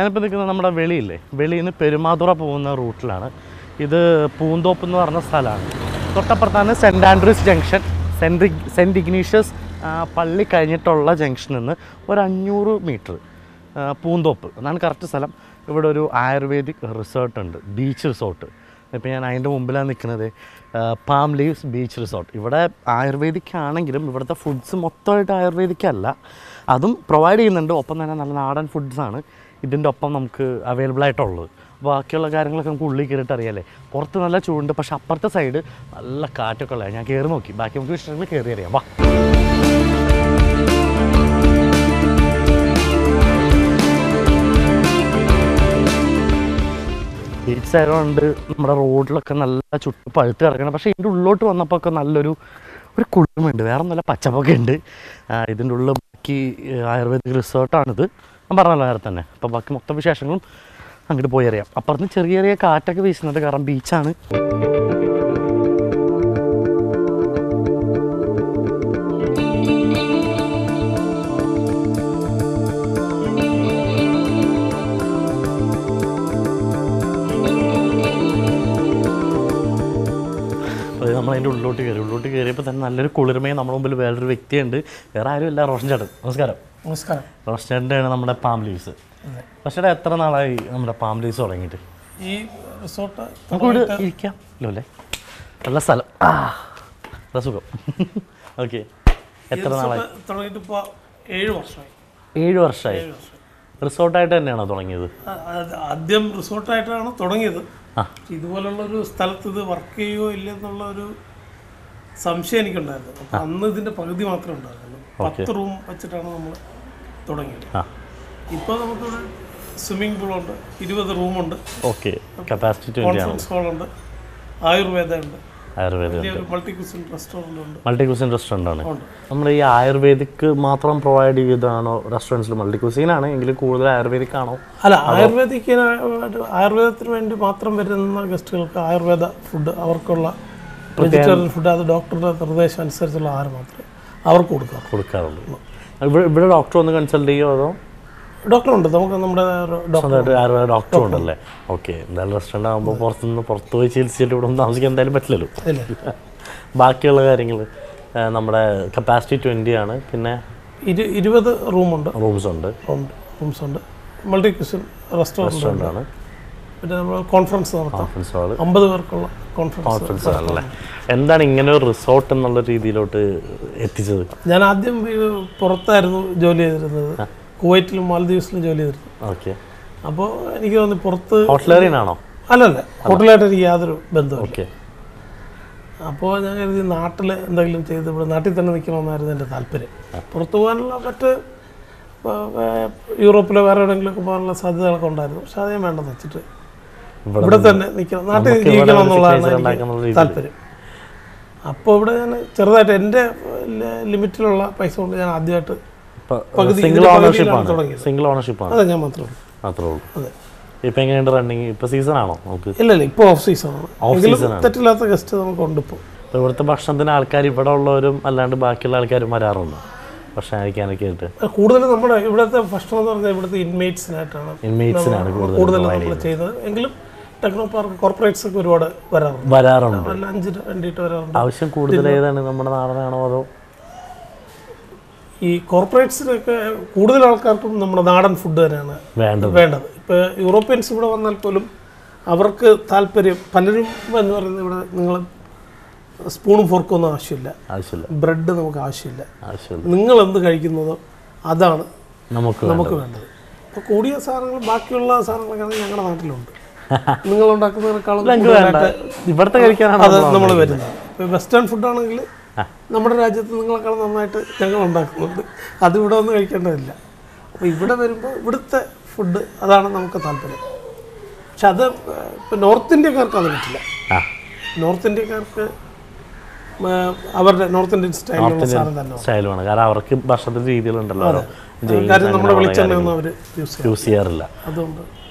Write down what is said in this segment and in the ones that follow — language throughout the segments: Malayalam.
ഞാനിപ്പോൾ നിൽക്കുന്നത് നമ്മുടെ വെളിയില്ലേ, വെളിയിൽ നിന്ന് പെരുമാതുറ പോകുന്ന റൂട്ടിലാണ്. ഇത് പൂന്തോപ്പ് എന്ന് പറഞ്ഞ സ്ഥലമാണ്. തൊട്ടപ്പുറത്താണ് saint Andrews junction. Saint Ignatius പള്ളി കഴിഞ്ഞിട്ടുള്ള ജംഗ്ഷനിൽ നിന്ന് ഒരു 500 മീറ്റർ പൂന്തോപ്പ് എന്നാണ് കറക്റ്റ് സ്ഥലം. ഇവിടെ ഒരു ആയുർവേദിക് റിസോർട്ട് ഉണ്ട്, ബീച്ച് റിസോർട്ട്. ഇപ്പോൾ ഞാൻ അതിൻ്റെ മുമ്പിലാണ് നിൽക്കുന്നത്. Palm leaves beach resort. ഇവിടെ ആയുർവേദിക് ആണെങ്കിലും ഇവിടുത്തെ ഫുഡ്സ് മൊത്തമായിട്ട് ആയുർവേദിക് അല്ല, അതും പ്രൊവൈഡ് ചെയ്യുന്നുണ്ട്. ഒപ്പം തന്നെ നല്ല നാടൻ ഫുഡ്സാണ് ഇതിൻ്റെ ഒപ്പം നമുക്ക് അവൈലബിൾ ആയിട്ടുള്ളത്. ബാക്കിയുള്ള കാര്യങ്ങളൊക്കെ നമുക്ക് ഉള്ളിൽ കയറിയിട്ട് അറിയാമല്ലേ. പുറത്ത് നല്ല ചൂടുണ്ട്, പക്ഷെ അപ്പുറത്തെ സൈഡ് നല്ല കാറ്റൊക്കെ ഉള്ളത്. ഞാൻ കയറി നോക്കി, ബാക്കി നമുക്ക് ഇഷ്ടമെങ്കിൽ കയറി അറിയാം. വാ. ബീച്ച് സൈഡുണ്ട്. നമ്മുടെ റോഡിലൊക്കെ നല്ല ചുട്ട് പഴുത്ത് കിടക്കണം. പക്ഷേ ഇതിൻ്റെ ഉള്ളിലോട്ട് വന്നപ്പോൾ ഒക്കെ നല്ലൊരു കുളിർമയുണ്ട്, വേറെ നല്ല പച്ചപ്പൊക്കെ ഉണ്ട്. ഇതിൻ്റെ ഉള്ളിൽ ബാക്കി ആയുർവേദിക് റിസോർട്ടാണിത്, ഞാൻ പറഞ്ഞല്ലോ നേരെ തന്നെ. അപ്പോൾ ബാക്കി മൊത്തം വിശേഷങ്ങളും അങ്ങോട്ട് പോയി അറിയാം. അപ്പുറത്ത് ചെറിയ ചെറിയ കാറ്റൊക്കെ വീശുന്നുണ്ട്, കാരണം ബീച്ചാണ്. നമ്മളതിൻ്റെ ഉള്ളിലോട്ട് കയറിയപ്പോൾ തന്നെ നല്ലൊരു കുളിർമയും നമ്മുടെ മുമ്പിൽ വേറൊരു വ്യക്തിയുണ്ട്. വേറെ ആരും ഇല്ല, റോഷൻ ചേട്ടൻ. നമസ്കാരം. റോഷൻ ചേട്ടൻ്റെയാണ് നമ്മുടെ പാം ലീവ്സ്. പക്ഷേ എത്ര നാളായി നമ്മുടെ പാം ലീവ്സ് തുടങ്ങിയിട്ട്? ഈ റിസോർട്ട് നമുക്ക് ഇവിടെ ഇരിക്കാമല്ലോ അല്ലേ, നല്ല സ്ഥലം, നല്ല സുഖം. ഓക്കെ, എത്ര നാളായി തുടങ്ങിയിട്ട്? ഇപ്പോൾ 7 വർഷമായി. 7 വർഷമായി. റിസോർട്ടായിട്ട് തന്നെയാണോ തുടങ്ങിയത്? ആദ്യം റിസോർട്ടായിട്ടാണ് തുടങ്ങിയത്. ഇതുപോലുള്ളൊരു സ്ഥലത്ത് ഇത് വർക്ക് ചെയ്യുമോ ഇല്ലെന്നുള്ള ഒരു സംശയം എനിക്കുണ്ടായിരുന്നു. അപ്പം അന്ന് ഇതിൻ്റെ പകുതി മാത്രമേ ഉണ്ടായിരുന്നുള്ളൂ. 10 റൂം വെച്ചിട്ടാണ് നമ്മൾ തുടങ്ങിയത്. ഇപ്പോൾ നമുക്കിവിടെ സ്വിമ്മിംഗ് പൂളുണ്ട്, 20 റൂമുണ്ട്, കോൺഫറൻസ് ഹാളുണ്ട്, ആയുർവേദ ഉണ്ട്, മൾട്ടി ക്യൂസിൻ റെസ്റ്റോറൻ്റ് ആണ്. നമ്മൾ ഈ ആയുർവേദിക് മാത്രം പ്രൊവൈഡ് ചെയ്തതാണോ റെസ്റ്റോറൻറ്റ്സിൽ? മൾട്ടി ക്യൂസിൻ ആണ് എങ്കിൽ കൂടുതൽ ആയുർവേദിക് ആണോ? അല്ല, ആയുർവേദത്തിന് വേണ്ടി മാത്രം വരുന്ന ഗസ്റ്റുകൾക്ക് ആയുർവേദ ഫുഡ്, അവർക്കുള്ള വെജിറ്റേറിയൻ ഫുഡ്, അത് ഡോക്ടറുടെ നിർദ്ദേശം അനുസരിച്ചുള്ള ആഹാരം മാത്രമേ അവർക്ക് കൊടുക്കാറുള്ളൂ. ഇവിടെ ഡോക്ടർ ഒന്ന് കൺസൾട്ട് ചെയ്യുമോ അതോ? ഡോക്ടറുണ്ട്, നമുക്ക് നമ്മുടെ ആയുർവേദ ഡോക്ടർ ഉണ്ടല്ലേ. ഓക്കെ, എന്തായാലും റെസ്റ്റോറൻ്റ് ആകുമ്പോൾ പുറത്ത് പോയി ചികിത്സിച്ചിട്ട് ഇവിടെ ഒന്നും താമസിക്കാൻ എന്തായാലും പറ്റില്ലല്ലോ. ബാക്കിയുള്ള കാര്യങ്ങൾ നമ്മുടെ കപ്പാസിറ്റി 20 ആണ്. പിന്നെ 20 റൂംസ് ഉണ്ട്, മൾട്ടി ക്യൂസിൻ റെസ്റ്റോറൻ്റ് ആണ്. പിന്നെ നമ്മൾ കോൺഫറൻസ് നടത്താം, 50 പേർക്കുള്ള കോൺഫറൻസ് ആണല്ലേ. എന്താണ് ഇങ്ങനെ ഒരു റിസോർട്ട് എന്നുള്ള രീതിയിലോട്ട് എത്തിച്ചത്? ഞാൻ ആദ്യം പുറത്തായിരുന്നു ജോലി ചെയ്തിരുന്നത്, കുവൈറ്റിലും മാലദ്വീപ്സിലും ജോലി ചെയ്തിരുന്നു. ഓക്കെ. അപ്പോൾ എനിക്ക് തോന്നി പുറത്ത് ഹോട്ടലേറിയനാണോ? അല്ലല്ല, ഹോട്ടലായിട്ട് എനിക്ക് യാതൊരു ബന്ധമില്ല. അപ്പോൾ ഞാൻ കരുതി നാട്ടിൽ എന്തെങ്കിലും ചെയ്ത് ഇവിടെ നാട്ടിൽ തന്നെ നിൽക്കണമെന്നായിരുന്നു എൻ്റെ താല്പര്യം. പുറത്തു പോകാനുള്ള മറ്റ് യൂറോപ്പിലോ വേറെ എവിടെയെങ്കിലുമൊക്കെ പോകാനുള്ള സാധ്യതകളൊക്കെ ഉണ്ടായിരുന്നു. പക്ഷെ അതേ വേണ്ടെന്ന് വെച്ചിട്ട് ഇവിടെ തന്നെ നിൽക്കണം, നാട്ടിൽ ജീവിക്കണം എന്നുള്ളതാണ് എനിക്ക് താല്പര്യം. അപ്പോൾ ഇവിടെ ഞാൻ ചെറുതായിട്ട് എൻ്റെ ലിമിറ്റിലുള്ള പൈസ കൊണ്ട് ഞാൻ ആദ്യമായിട്ട് സിംഗിൾ ഓണർഷിപ്പ് ആണ്. അതെ, ഞാൻ മാത്രമേ ഉള്ളൂ. അതെ. ഇപ്പം എങ്ങനെയുണ്ട് റണ്ണിങ്? ഇപ്പോൾ സീസൺ ആണോ? നമുക്ക് ഇല്ല, ഇപ്പോൾ ഓഫ് സീസണാണ്. തെറ്റില്ലാത്ത ഗസ്റ്റ് നമുക്കുണ്ട്. ഇപ്പോൾ ഇവിടുത്തെ ഭക്ഷണത്തിന് ആൾക്കാർ ഇവിടെ ഉള്ളവരും അല്ലാണ്ട് ബാക്കിയുള്ള ആൾക്കാരും വരാറുണ്ട് ഭക്ഷണം കഴിക്കാനൊക്കെ ആയിട്ട്. കൂടുതലും നമ്മുടെ ഇവിടുത്തെ ഭക്ഷണം എന്ന് പറഞ്ഞാൽ ഇവിടുത്തെ ഇൻമേറ്റ്സിനാണ് കൂടുതൽ നമ്മൾ ചെയ്യുന്നത്. എങ്കിലും ടെക്നോ പാർക്ക് കോർപ്പറേറ്റ്സ് ഒക്കെ ഒരുപാട് വരാറുണ്ട്. ലഞ്ച് വേണ്ടിയിട്ട് വരാറുണ്ട്. ആവശ്യം കൂടുതൽ ഏതാണ്, നമ്മുടെ നാടനാണോ അതോ? ഈ കോർപ്പറേറ്റ്സിനൊക്കെ കൂടുതൽ ആൾക്കാർക്കും നമ്മുടെ നാടൻ ഫുഡ് തന്നെയാണ് വേണ്ടത്. ഇപ്പോൾ യൂറോപ്യൻസ് ഇവിടെ വന്നാൽ പോലും അവർക്ക് താല്പര്യം, പലരും എന്ന് പറയുന്നത് ഇവിടെ നിങ്ങൾ സ്പൂണും ഫോർക്കും ഒന്നും ആവശ്യമില്ല, ബ്രെഡ് നമുക്ക് ആവശ്യമില്ല, നിങ്ങൾ എന്ത് കഴിക്കുന്നതോ അതാണ് നമുക്ക് വേണ്ടത്. അപ്പോൾ കൂടിയ സാധനങ്ങൾ, ബാക്കിയുള്ള സാധനങ്ങളൊക്കെ ഞങ്ങളുടെ നാട്ടിലുണ്ട്. നിങ്ങൾ ഉണ്ടാക്കുന്നതിനേക്കാളും ഇവിടുത്തെ കഴിക്കാനാണ് അത് നമ്മൾ വരുന്നത്. ഇപ്പോൾ വെസ്റ്റേൺ ഫുഡാണെങ്കിൽ നമ്മുടെ രാജ്യത്ത് നിങ്ങളെക്കാളും നന്നായിട്ട് ഞങ്ങൾ ഉണ്ടാക്കുന്നുണ്ട്, അതിവിടെ ഒന്നും കഴിക്കേണ്ടതില്ല. അപ്പോൾ ഇവിടെ വരുമ്പോൾ ഇവിടുത്തെ ഫുഡ് അതാണ് നമുക്ക് താല്പര്യം. പക്ഷെ അത് ഇപ്പോൾ നോർത്ത് ഇന്ത്യക്കാർക്ക് അത് പറ്റില്ല. നോർത്ത് ഇന്ത്യക്കാർക്ക് അവരുടെ നോർത്ത് ഇന്ത്യൻ സ്റ്റൈലുള്ള സാധനം തന്നെ സ്റ്റൈലാണ്, കാരണം അവർക്ക് ഭക്ഷണത്തിൻ്റെ രീതികളുണ്ടല്ലോ, കാര്യം നമ്മുടെ വെളിച്ചെണ്ണയൊന്നും അവർ യൂസ് ചെയ്യാറില്ല. അതുകൊണ്ട്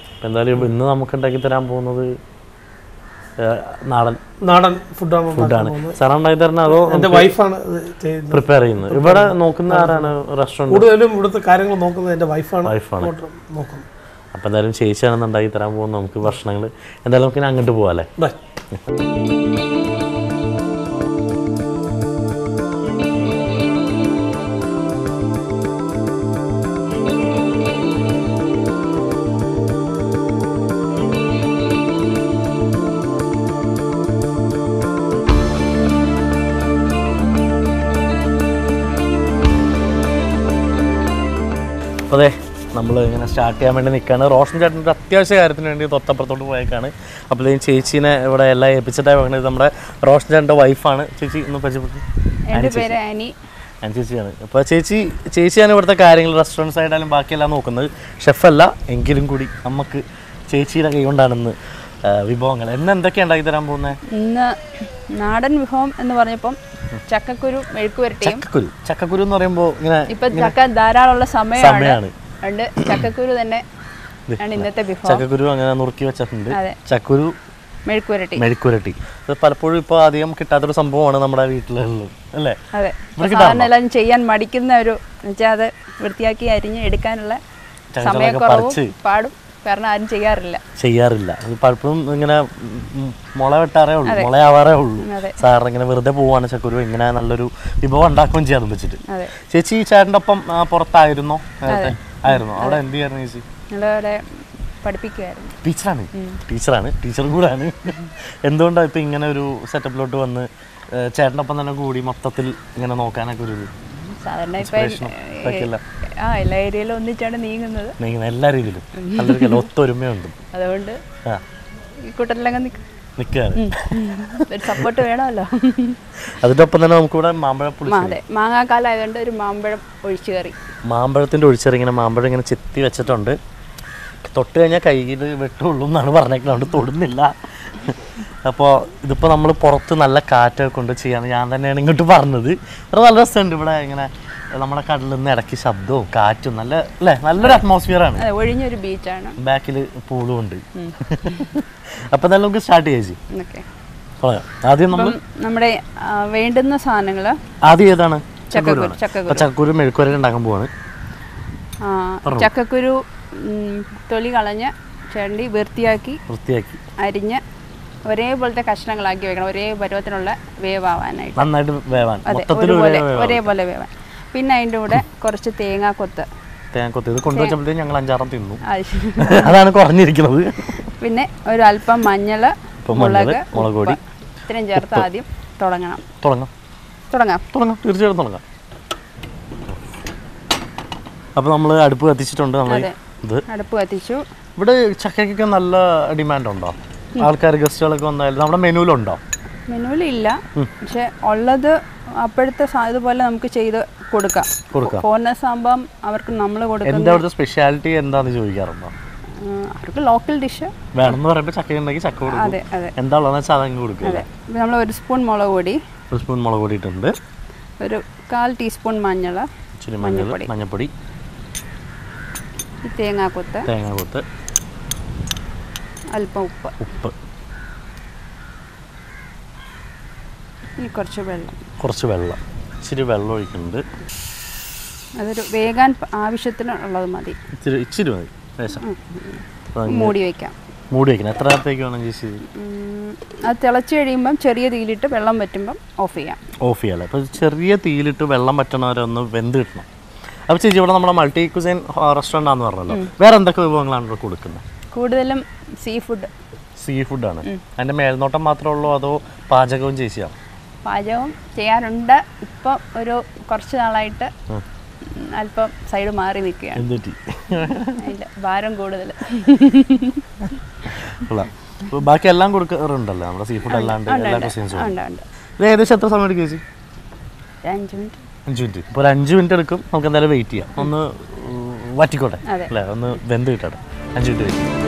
എന്തായാലും ഇന്ന് നമുക്ക് ഉണ്ടാക്കി തരാൻ പോകുന്നത് നാടൻ ഫുഡാണ്. സാർ ഉണ്ടാക്കി തരുന്നത് അതോ എൻ്റെ വൈഫാണ് പ്രിപ്പയർ ചെയ്യുന്നത്? ഇവിടെ നോക്കുന്ന ആരാണ്? റെസ്റ്റോറൻറ്റ് കൂടുതലും ഇവിടുത്തെ കാര്യങ്ങൾ നോക്കുന്നത് എൻ്റെ വൈഫാണ് നോക്കുന്നത്. അപ്പോൾ എന്തായാലും ചേച്ചിയാണ് ഉണ്ടാക്കി തരാൻ പോകുന്നത് നമുക്ക് ഭക്ഷണങ്ങൾ. എന്തായാലും നമുക്ക് അങ്ങോട്ട് പോകാം അല്ലേ? ബൈ. അപ്പോൾ അതെ നമ്മൾ ഇങ്ങനെ സ്റ്റാർട്ട് ചെയ്യാൻ വേണ്ടി നിൽക്കുകയാണ്. റോഷൻ ചേട്ടൻ്റെ അത്യാവശ്യ കാര്യത്തിന് വേണ്ടി തൊട്ടപ്പുറത്തോട്ട് പോയേക്കാണ്. അപ്പോഴത്തേക്കും ചേച്ചീനെ ഇവിടെ എല്ലാം ഏൽപ്പിച്ചിട്ടാണ് പറയുന്നത്. നമ്മുടെ റോഷൻ ചേട്ടൻ്റെ വൈഫാണ്. ചേച്ചി ഒന്ന് പരിചയപ്പെട്ടു. എൻ്റെ പേര് ആനി. ചേച്ചിയാണ്. അപ്പോൾ ചേച്ചിയാണ് ഇവിടുത്തെ കാര്യങ്ങൾ റെസ്റ്റോറൻറ്റ്സ് ആയിട്ടാലും ബാക്കിയെല്ലാം നോക്കുന്നത്. ഷെഫല്ല എങ്കിലും കൂടി നമുക്ക് ചേച്ചിയുടെ കൈ കൊണ്ടാണെന്ന് വിഭവങ്ങൾ. ഇന്ന് എന്തൊക്കെയാണ് ഉണ്ടാക്കി തരാൻ പോകുന്നത്? ഇന്ന് നാടൻ വിഭവം എന്ന് പറഞ്ഞപ്പം ചക്കക്കുരു മെഴുക്ക് വരട്ടിയും. ചക്കക്കുരു എന്ന് പറയുമ്പോൾ ഇങ്ങനെ ഇപ്പൊ ചക്ക ധാരാളമുള്ള സമയമാണ്. ചക്കക്കുരു തന്നെ ആണ് ഇന്നത്തെ വിഭവം. ചക്കക്കുരു അങ്ങനെ നുറുക്കി വെച്ചിട്ടുണ്ട്. ചക്കക്കുരു മെഴുക്കുരട്ടി അത് പലപ്പോഴും ഇപ്പോൾ അധികം കിട്ടാത്തൊരു സംഭവമാണ് നമ്മുടെ വീട്ടിലുള്ളത് അല്ലേ? അതെ. സാധാരണ എല്ലാം ചെയ്യാൻ മടിക്കുന്ന ഒരു വെച്ചാൽ അത് വൃത്തിയാക്കി അരിഞ്ഞ് എടുക്കാനുള്ള സമയക്കുറവും പാടും കാരണം ആരും ചെയ്യാറില്ല. പലപ്പോഴും ഇങ്ങനെ മുള വെട്ടാറേ ഉള്ളൂ, മുളയാവാറേ ഉള്ളൂ. സാറിന് ഇങ്ങനെ വെറുതെ പോവാണ് ചക്കക്കുരു ഇങ്ങനെ നല്ലൊരു വിഭവം ഉണ്ടാക്കുകയും ചെയ്യാൻ വെച്ചിട്ട്. ചേച്ചി ചേട്ടൻ്റെ ഒപ്പം പുറത്തായിരുന്നോ? ആയിരുന്നു. അവിടെ എന്ത് ചെയ്യായിരുന്നു ചേച്ചി? ടീച്ചറാണ് ടീച്ചറും കൂടാണ്. എന്തുകൊണ്ടാണ് ഇപ്പം ഇങ്ങനെ ഒരു സെറ്റപ്പിലോട്ട് വന്ന് ചേട്ടൻ്റെ ഒപ്പം തന്നെ കൂടി മൊത്തത്തിൽ ഇങ്ങനെ നോക്കാനൊക്കെ ഒരു സാധാരണ എല്ലാ ഏരിയയിലും ഒന്നിച്ചാണ് നീങ്ങുന്നത്. എല്ലാ രീതിയിലും നല്ലൊരു ഒത്തൊരുമയുണ്ട്. അതുകൊണ്ട് ഈ കൂട്ടത്തിലങ്ങ് നിൽക്കുകയാണ്. സപ്പോർട്ട് വേണമല്ലോ. അതിൻ്റെ ഒപ്പം തന്നെ നമുക്കിവിടെ മാമ്പഴം അതെ മാങ്ങാക്കാലം ആയതുകൊണ്ട് ഒരു മാമ്പഴം ഒഴിച്ചുകറി. മാമ്പഴത്തിൻ്റെ ഒഴിച്ചുകറി ഇങ്ങനെ മാമ്പഴം ഇങ്ങനെ ചെത്തി വെച്ചിട്ടുണ്ട്. തൊട്ട് കഴിഞ്ഞാൽ കയ്യിൽ വെട്ടുള്ളൂ എന്നാണ് പറഞ്ഞേക്കുന്നത്. തൊടുന്നില്ല. അപ്പോൾ ഇതിപ്പോൾ നമ്മൾ പുറത്ത് നല്ല കാറ്റൊക്കെ കൊണ്ട് ചെയ്യാന്ന് ഞാൻ തന്നെയാണ് ഇങ്ങോട്ട് പറഞ്ഞത്. അത് നല്ല രസമുണ്ട് ഇവിടെ ഇങ്ങനെ നമ്മുടെ കടലിൽ നിന്ന് ഇടയ്ക്ക് ശബ്ദവും കാറ്റും നല്ല അല്ലേ? നല്ലൊരു അറ്റ്മോസ്ഫിയറാണ്. ഒഴിഞ്ഞൊരു ബീച്ചാണ്. ബാക്കിൽ പൂളും ഉണ്ട്. അപ്പോൾ എന്തായാലും നമുക്ക് സ്റ്റാർട്ട് ചെയ്യാം. ആദ്യം നമ്മുടെ വേണ്ടുന്ന സാധനങ്ങൾ ആദ്യം ഏതാണ്? ചക്കക്കുരു മെഴുക്കുവരട്ടി ഉണ്ടാക്കാൻ പോവാണ്. ചക്കക്കുരു തൊലി കളഞ്ഞ് ചണ്ടി വൃത്തിയാക്കി അരിഞ്ഞ് ഒരേപോലത്തെ കഷ്ണങ്ങളാക്കി വെക്കണം. ഒരേ പരുവത്തിനുള്ള വേവാവാനായിട്ട് നന്നായിട്ട് വേവാൻ. ഒരേപോലെ വേവാൻ. പിന്നെ അതിൻ്റെ കൂടെ കുറച്ച് തേങ്ങാക്കൊത്ത് ഇത് കൊണ്ടുവച്ചപ്പോഴത്തേക്കും ഞങ്ങൾ 5-6 തിന്നു. അതാണ് കുറഞ്ഞിരിക്കുന്നത്. പിന്നെ ഒരു അല്പം മഞ്ഞൾ, മുളക് പൊടി ഇത്രയും ചേർത്ത് ആദ്യം തുടങ്ങാം. തീർച്ചയായിട്ടും തുടങ്ങാം. അപ്പോൾ നമ്മൾ അടുപ്പ് കത്തിച്ചിട്ടുണ്ട്. അടുപ്പ് കത്തിച്ചു. ഇവിടെ ചക്കയ്ക്കൊക്കെ നല്ല ഡിമാൻഡ് ഉണ്ടോ? ആൾക്കാർ ഗസ്റ്റുകളൊക്കെ വന്നാലും നമ്മുടെ മെനുവിലുണ്ടോ? മെനുവിലില്ല, പക്ഷെ ഉള്ളത് അപ്പോഴത്തെ ഇതുപോലെ നമുക്ക് ചെയ്ത് കൊടുക്കാം. ഫോറിനേഴ്സ് ആകുമ്പം അവർക്ക് നമ്മൾ കൊടുക്കുന്ന സ്പെഷ്യാലിറ്റി എന്താന്ന് ചോദിക്കാറുണ്ടോ? അവർക്ക് ലോക്കൽ ഡിഷ് വേണമെന്ന് പറയുമ്പോൾ ചക്ക ഉണ്ടെങ്കിൽ ചക്ക കൊടുക്കും. അതെ അതെ. എന്താണെന്ന് വെച്ചാൽ അതങ്ങ് കൊടുക്കും. അതെ. നമ്മൾ 1 സ്പൂൺ മുളക് പൊടി ഇട്ടുണ്ട്. ഒരു 1/4 ടീസ്പൂൺ മഞ്ഞൾപ്പൊടി, തേങ്ങാക്കൊത്ത്, അല്പം ഉപ്പ്, ഇനി കുറച്ച് വെള്ളം, ഇച്ചിരി വെള്ളം ഒഴിക്കുന്നുണ്ട്. അതൊരു വേകാൻ ആവശ്യത്തിനുള്ളത് മതി. ഇച്ചിരി മതി. മൂടി വയ്ക്കാം. എത്ര നേരത്തേക്ക് വേണം ചേച്ചി? അത് തിളച്ച് കഴിയുമ്പം ചെറിയ തീയിലിട്ട് വെള്ളം വറ്റുമ്പം ഓഫ് ചെയ്യാം. അപ്പോൾ ചെറിയ തീയിലിട്ട് വെള്ളം വറ്റണവരെ ഒന്ന് വെന്ത് കിട്ടണം. അപ്പോൾ ചേച്ചി ഇവിടെ നമ്മുടെ മൾട്ടി കുസൈൻ റെസ്റ്റോറൻ്റ് ആണെന്ന് പറഞ്ഞല്ലോ. വേറെ എന്തൊക്കെ വിഭവങ്ങളാണ് ഇവിടെ കൊടുക്കുന്നത്? കൂടുതലും സീ ഫുഡാണ്. അതിൻ്റെ മേൽനോട്ടം മാത്രമേ ഉള്ളൂ അതോ പാചകവും ചേച്ചിയാണ്? പാചകം ചെയ്യാറുണ്ട്. ഇപ്പം ഒരു കുറച്ച് നാളായിട്ട് അല്പം സൈഡ് മാറി നിൽക്കുകയാണ്. ഭാരം കൂടുതൽ. ബാക്കി എല്ലാം കൊടുക്കാറുണ്ടല്ലോ നമ്മുടെ സീ ഫുഡ് അല്ലാണ്ട് എല്ലാ കുസൈൻസും. ഇത് ഏകദേശം എത്ര സമയം എടുക്കും ചേച്ചി? 5 മിനിറ്റ്. 5 മിനിറ്റ്. ഇപ്പോൾ ഒരു 5 മിനിറ്റ് എടുക്കും. നമുക്ക് എന്തായാലും വെയിറ്റ് ചെയ്യാം. ഒന്ന് വറ്റിക്കോട്ടെ അല്ലേ? ഒന്ന് വെന്ത് കിട്ടട്ടെ. 5 മിനിറ്റ് വെയിറ്റ് ചെയ്യാം.